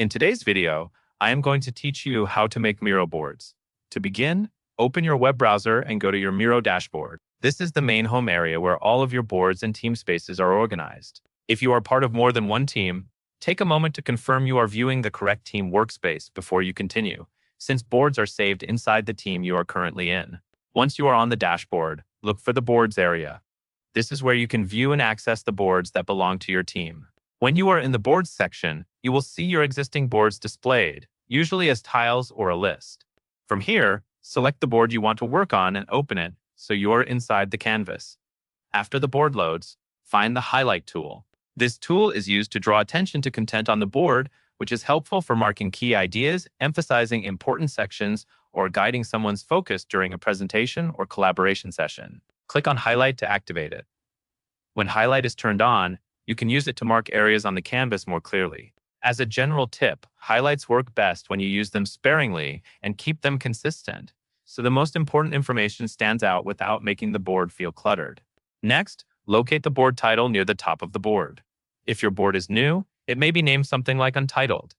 In today's video, I am going to teach you how to make Miro boards. To begin, open your web browser and go to your Miro dashboard. This is the main home area where all of your boards and team spaces are organized. If you are part of more than one team, take a moment to confirm you are viewing the correct team workspace before you continue, since boards are saved inside the team you are currently in. Once you are on the dashboard, look for the Boards area. This is where you can view and access the boards that belong to your team. When you are in the Boards section, you will see your existing boards displayed, usually as tiles or a list. From here, select the board you want to work on and open it so you are inside the canvas. After the board loads, find the Highlight tool. This tool is used to draw attention to content on the board, which is helpful for marking key ideas, emphasizing important sections, or guiding someone's focus during a presentation or collaboration session. Click on Highlight to activate it. When Highlight is turned on, you can use it to mark areas on the canvas more clearly. As a general tip, highlights work best when you use them sparingly and keep them consistent, so the most important information stands out without making the board feel cluttered. Next, locate the board title near the top of the board. If your board is new, it may be named something like Untitled.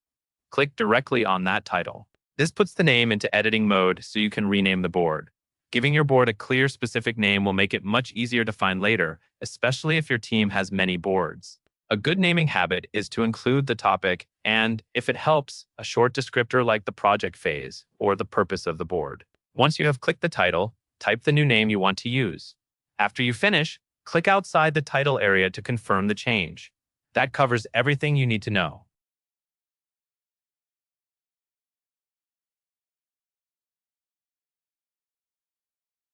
Click directly on that title. This puts the name into editing mode so you can rename the board. Giving your board a clear, specific name will make it much easier to find later, especially if your team has many boards. A good naming habit is to include the topic and, if it helps, a short descriptor like the project phase or the purpose of the board. Once you have clicked the title, type the new name you want to use. After you finish, click outside the title area to confirm the change. That covers everything you need to know.